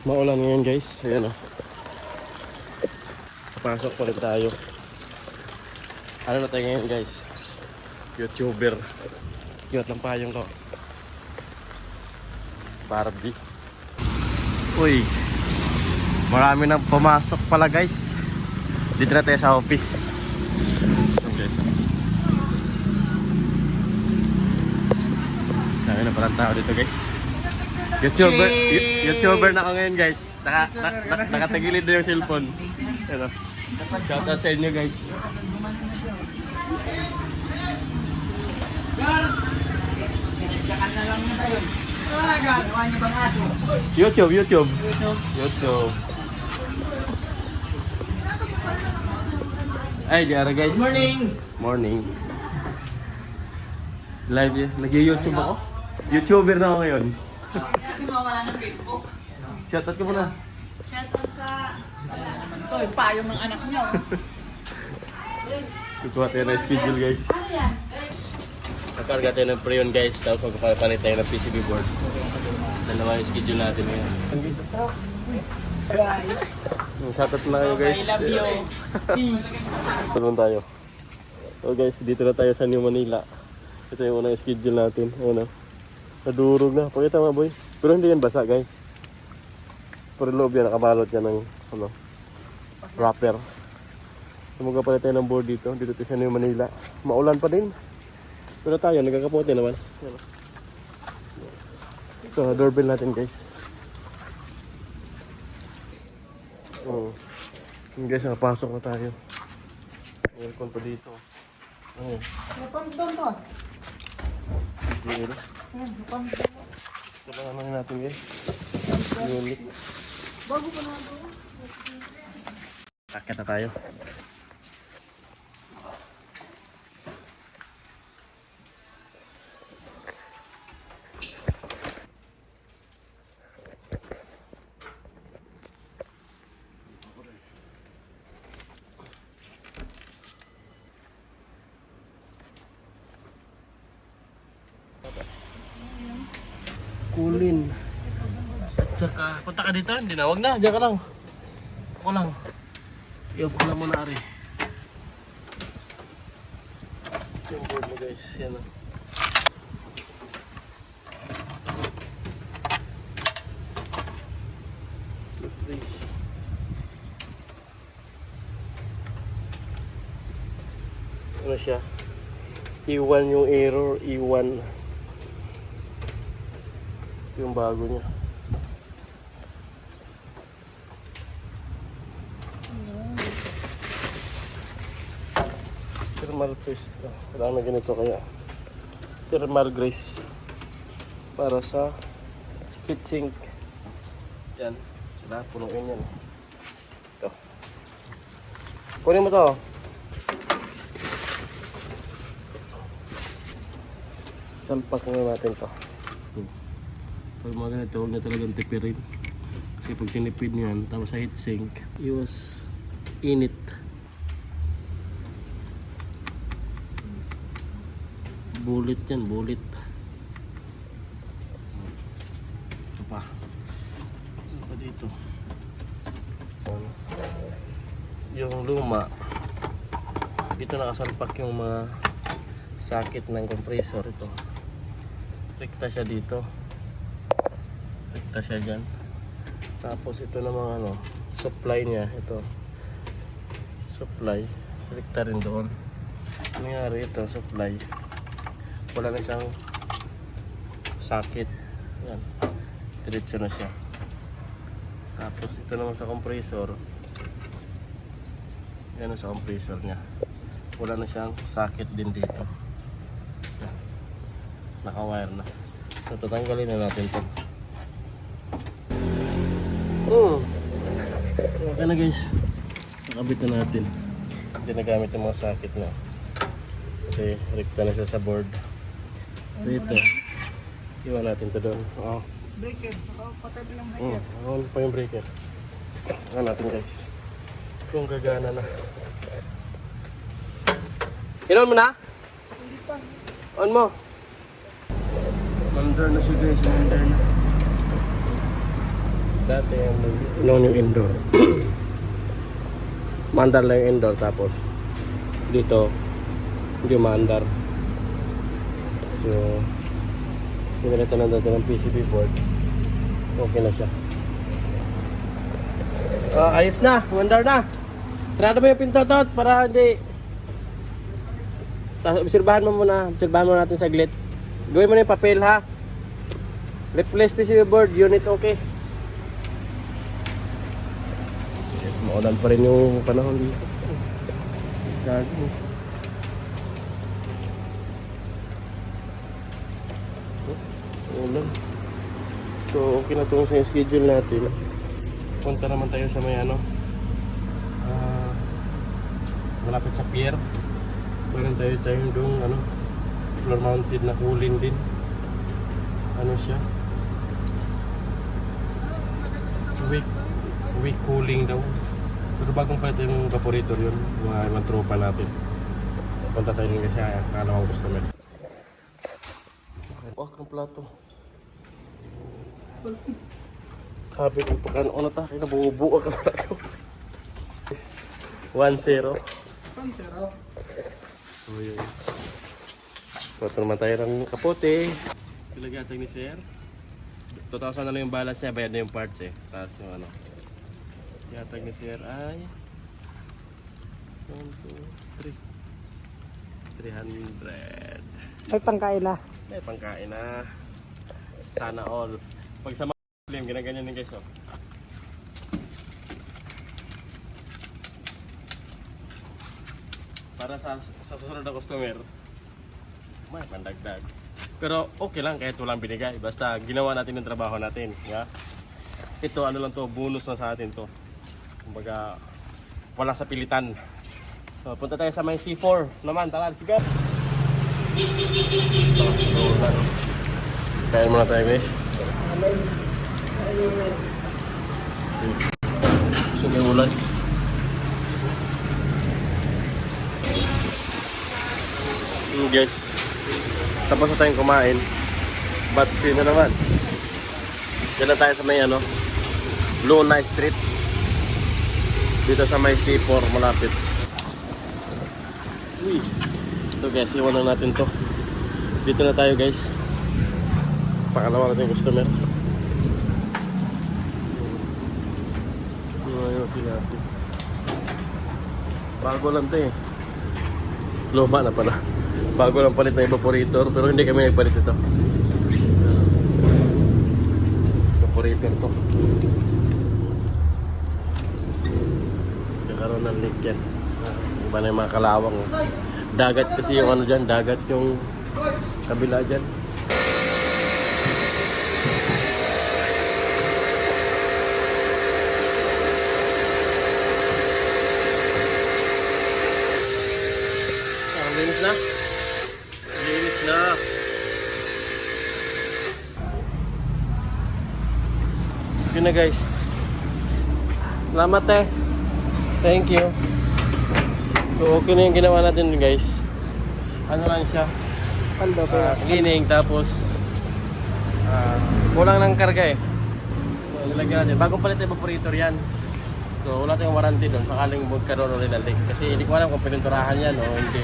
Maulan ngayon guys. Ayan o. Papasok pa rin tayo. Ano na tayo ngayon guys? YouTuber. Cute lang payong ko. Barbie. Uy. Marami nang pumasok pala guys. Dito na tayo sa office. Okay, so. Dami na palang tao dito guys. YouTuber na ako ngayon guys. Nakatagilid na yung cellphone. Ano? Shoutout sa inyo guys. YouTube. Ay, diara guys. Morning. Live yan. Nag-YouTube ako. YouTuber na ako ngayon. Kasi mawala ng Facebook. Shoutout ka muna. Shoutout sa... Ito, yung payong ng anak nyo. Kukuha tayo ng schedule guys. Nakarga tayo ng preon guys. Tapos magpapalit tayo ng PCB board. Dalawa yung schedule natin ngayon. Shoutout na kayo guys. I love you. Peace. Tulong tayo. So guys, dito na tayo sa New Manila. Ito yung unang schedule natin. Ano? Nadurog na. Pakita mo boy. Pero hindi yan basa guys. Pero loob yan. Nakabalot yan ng ano, wrapper. Tumuga pala tayo ng board dito. Dito tayo sa New Manila. Maulan pa din. Pero tayo, nagkakapote naman. Ito, doorbell natin guys. Guys, nakapasok na tayo. Aircon pa dito. Ayun. Napamdon to. Zero. Ito lang natin guys. Unit. Bago pa naman to. Akit na tayo. Kulin. At saka, punta ka dito, hindi na. Wag na, diyan ka lang. Ako lang. I-off ko lang muna ari. Yung board mo guys, yan o. Ano siya? Iwan yung error, iwan. Yung bago niya. Thermal paste. Kailangan na ganito kaya. Thermal grease. Para sa heatsink. Yan. Sila, punuin yan. Ito. Kunin mo to. Salpak nga natin to. Pag mga ganito, huwag na talagang tipirin. Kasi pag tinipid nyo yan, tapos sa heatsink, iwas init. Bulit yan, bulit. Ito pa. Ito pa dito. Yung luma, dito nakasalpak yung mga sakit ng compressor. Ito. Rekta siya dito. Rekta siya dyan. Tapos ito namang ano, supply niya. Ito. Supply. Rekta rin doon. Nangyari ito, supply. Wala na siyang sakit. Yan. Diretso na siya. Tapos ito naman sa compressor. Yan sa compressor niya. Wala na siyang sakit din dito. Yan. Naka-wire na. So tatanggalin na natin ito. Okay na guys. Nakabit na natin. Hindi na gamit yung mga sakit na. Kasi rekta na siya sa board. So ito. Iwan natin ito doon. Breaker. Patay pa yung breaker. On pa yung breaker. Iwan natin guys. Kung gagana na. Inon mo na? Hindi pa. On mo. Mandar na siya guys. Mandar na. Dati noon yung indoor. Maandar lang yung indoor, tapos dito hindi maandar. So pinalitan na natin ng PCB board. Okay na siya. Ayos na, maandar na. Sarado mo yung pinto, Tot, para hindi. Obserbahan mo muna natin saglit. Gawin mo na yung papel, ha. Replace PCB board, unit okay. Maulan pa rin yung panahon dito. Gago. Ulan. So okay na itong sa schedule natin. Punta naman tayo sa may malapit sa pier. Meron tayo doon floor mounted na cooling din. Ano siya? Weak cooling daw. Pero bagong pala yung evaporator yun. Mga ibang tropa natin. Punta tayo din kasi kalawang customer. Wak ng plato. Sabi ko pa ano na tayo, nabubuo ka pala ko. 1-0. 1-0. So yun. So ito naman tayo ng kapote. Ilagay natin ni Sir. 2,000 na lang yung balance niya, bayad na yung parts eh. Tapos yung yatag ni Sir ay 1, 2, 3 300. May pangkain na. May pangkain na. Sana all. Pag sa mga problem, ginaganyan din guys. Para sa susunod na customer, may pandagdag. Pero okay lang kahit walang binigay. Basta ginawa natin yung trabaho natin. Yeah? Ito lang to, bonus na sa atin to. Kumbaga, wala sa pilitan. So, punta tayo sa may C4 naman. Tara, sige. Kain muna tayo guys. Gusto may ulan. Guys, tapos na tayong kumain. But sino naman? Diyan na tayo sa may Luna Street. Dito sa may C4 malapit. Uy. Ito guys, iwan na natin to. Dito na tayo guys. Pakalawa natin yung customer. Ayun sila. Bago lang to eh. Luma na pala. Bago lang palit na evaporator, pero hindi kami nagpalit ito. Evaporator to. Nagkaroon ng leak yan. Iba na yung mga kalawang. Dagat kasi yung dyan, dagat yung kabila dyan. Linis na. Linis na. Okay na guys. Salamat eh. Thank you. So okay na yung ginawa natin guys. Ano lang siya? Cleaning tapos kulang ng karga eh. So nilagyan natin. Bagong palit na evaporator yan. So wala tayong warranty doon. Sakaling magkaroon ulit ng leak. Kasi hindi ko alam kung pininturahan yan o hindi.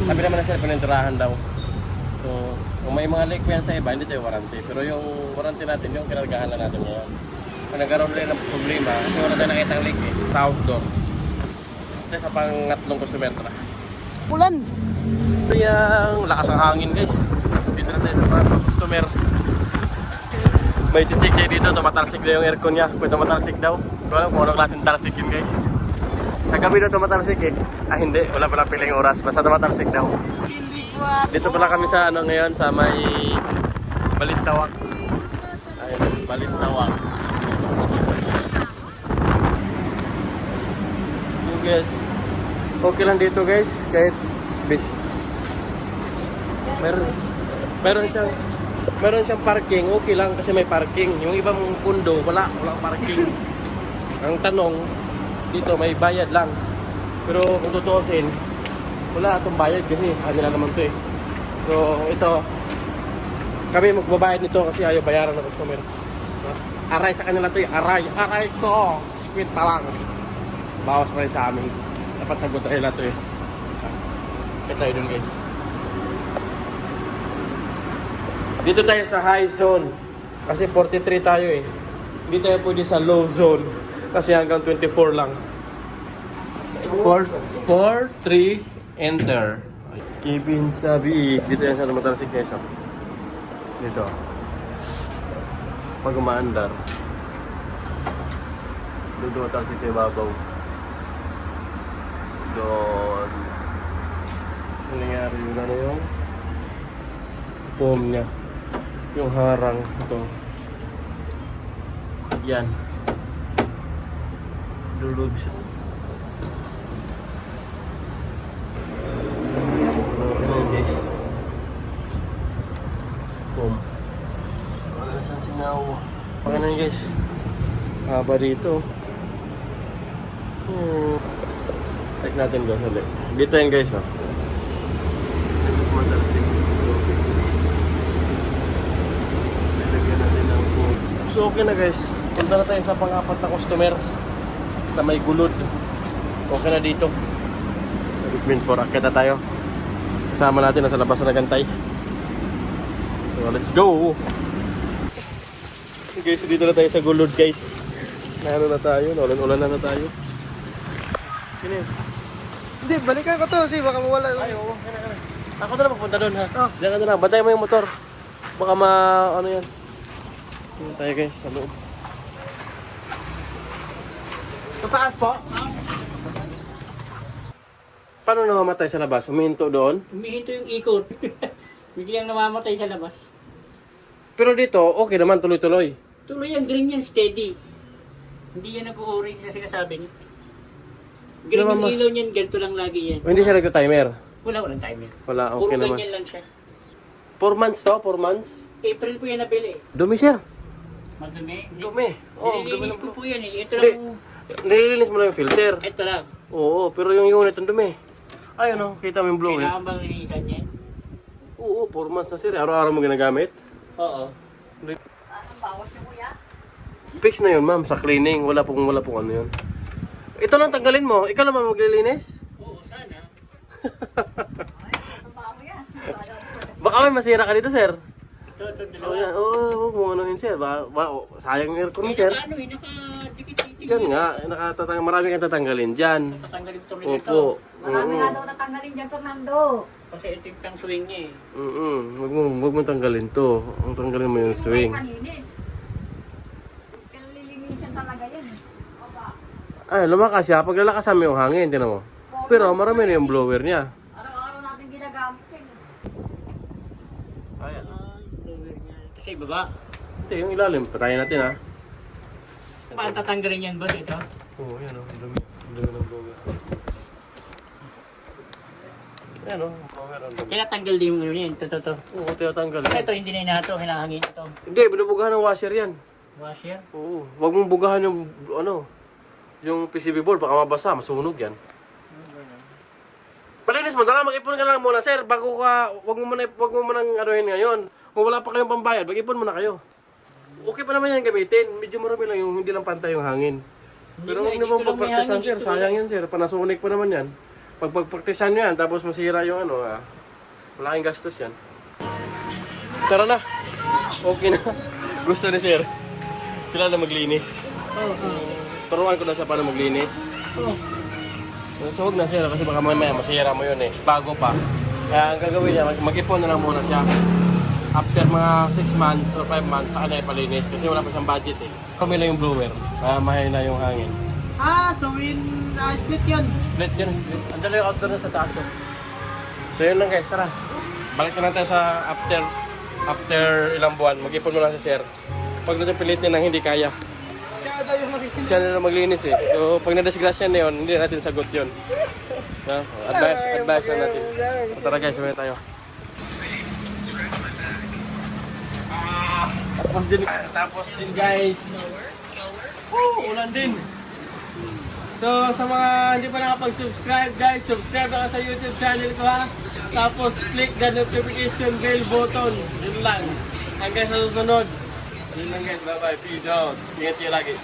Sabi naman na sila pininturahan daw. So kung may mga leak yan sa iba, hindi tayo warranty. Pero yung warranty natin, yung kinargahan na natin ngayon. Kung nagkaroon ulit ng problema, kasi wala tayo nakita ng leak eh. Sa outdoor. Ito sa pangatlong customer na. Ulan. Ito yung lakas ng hangin guys. Dito na tayo sa pangatlong customer. May chichik kayo dito, tumatalsik na yung aircon niya. Kung tumatalsik daw. Kung alam kung anong klaseng talsik yun guys. Sa gabi daw tumatalsik eh. Ah hindi, wala pala piling oras. Basta tumatalsik daw. Dito pala kami sa ngayon, sa may Balintawak. Ayun, Balintawak. So guys, okay lang dito guys. Kahit busy. Meron siyang parking, okay lang kasi may parking. Yung ibang pundo, walang parking. Ang tanong, dito may bayad lang. Pero kung tutuusin, wala itong bayad kasi sa kanila naman to eh. So ito, kami magbabayad nito kasi ayaw bayaran ng customer. Aray sa kanila to eh. Aray ko. Squid pa lang. Bawas pa rin sa amin. Dapat sagot nila to eh. Kaya tayo dun guys. Dito tayo sa high zone. Kasi 43 tayo eh. Hindi tayo pwede sa low zone. Kasi hanggang 24 lang. 4, 3, enter. Kevin sabi, dito yan sa Matalasig Quezon. Dito. Pag umaandar. Dito Matalasig sa ibabaw. Doon. Ano nangyari yun? Ano yung foam niya? Yung harang. Ito. Yan. Lulog siya. Ayan guys. Foam. Wala na saan sinaw. Baka na yun guys. Haba dito. Check natin guys ulit. Dito yan guys oh. Matalasig. Nilagyan natin ng foam. So okay na guys. Punta na tayo sa pang-apat na customer. Sa may gulod. Okay na dito. That is meant for akita tayo. Kasama natin nasa labas na nagantay. So let's go! Guys, dito na tayo sa gulod guys. Ano na tayo? Ulan na tayo. Sino yun? Hindi, balikan ko to kasi baka mawala. Ay, oo. Ako na lang magpunta doon ha. Oh. Diyan ka na lang. Bantay mo yung motor. Baka ano yan. Dito tayo guys, sa loob. Sa taas po? Paano namamatay sa labas? Huminto doon? Humihinto yung ikot. Biglang namamatay sa labas. Pero dito, okay naman, tuloy-tuloy. Tuloy ang green yan, steady. Hindi yan nag-o-orange na sinasabi niya. Green Naman, yung ilaw niyan, ganito lang lagi yan. O, hindi siya nagka-timer? Walang timer. Wala, Puro okay naman. ganyan lang siya. 4 months to? 4 months? April po yan nabili. Dumi sir. Magdumi. Dumi. Oh, dumi Nililinis ng ko po yan eh. Ito Hindi. lang. Nililinis mo lang yung filter. Ito lang. Oo, pero yung unit ang dumi. Ay, ano, kita mo yung blower. Kailangan bang linisan yan? Oo, 4 months na sir. Araw-araw mo ginagamit. Oo. Anong bawas niyo kuya? Fix na yun, ma'am, sa cleaning. Wala pong ano yun. Ito lang tanggalin mo. Ikaw naman maglilinis. Oo, sana. Ay, anong bago yan? Baka may masira ka dito, sir. Ito, Oo, dalawa. yan. Huwag mo anuhin, sir. Sayang yung aircon mo, May sir. naka, nakadikit-dikit. Yan nga, marami kang tatanggalin dyan. Tatanggalin ito rin ito. Opo. Marami nga daw natanggalin dyan, Fernando. Kasi ito yung pang swing niya eh. Huwag mo tanggalin to. Ang tanggalin mo yung swing. Malinis. Lilinisan talaga yan. Ay, lumakas siya. Pag lalakasan mo yung hangin, tinan mo. Pero marami na yung blower niya. Araw-araw natin ginagamit yan. Ayan. Blower niya. Kasi baba. Hindi, yung ilalim. Patayin natin ha. Paano tatanggalin yan, boss? Ito? Oo, yan o. Ang dumi ng blower. Yan o, blower ang dumi. Tinatanggal din yung ano yan. Ito. Oo, tinatanggal. Ito, hindi na inahato. Hinahangin ito. Hindi, binubugahan ng washer yan. Washer. Oo. Huwag mong bugahan yung, yung PCB board. Baka mabasa, masunog yan. Palinis mo, mag-ipon ka lang muna, sir. Bago ka, wag mo munang anuhin ngayon. Kung wala pa kayong pambayad, mag-ipon muna kayo. Okay pa naman yan gamitin. Medyo marami lang yung hindi lang pantay yung hangin. Pero huwag Hindi niyo nga, pong dito lang may pagpraktisan, hangin, sir. dito Sayang yan, sir. Panasonic pa naman yan. Pag pagpraktisan nyo yan, tapos masira yung malaking gastos yan. Tara na. Okay na. Gusto ni sir. Sila na maglinis. Turuan ko na sa paano maglinis. So huwag na sir, kasi baka mamaya masira mo yun eh. Bago pa. Kaya ang gagawin niya, mag-ipon na lang muna siya. After mga 6 months or 5 months, saka na ipalinis. Kasi wala pa siyang budget eh. Kami lang yung blower. Kaya mahina yung hangin. So split yun. Split yun, split. Andala yung outdoor na sa taas yun. So yun lang guys, tara. Balik na natin sa after ilang buwan. Mag-ipon mo lang si sir. Pag napilit niya nang hindi kaya. Siya daw yung makikinig. Siya na maglinis eh. So pag nadisgrasya na yun, hindi natin sagot yun. Advice na natin. Tara guys, sabay tayo. Tapos din guys. Ulan din. So sa mga hindi pa nakapag-subscribe guys, subscribe na sa YouTube channel ko ha. Tapos click the notification bell button. Yun lang. Hanggang sa susunod. Yun lang guys, bye bye, peace out. Ingat kayo lagi.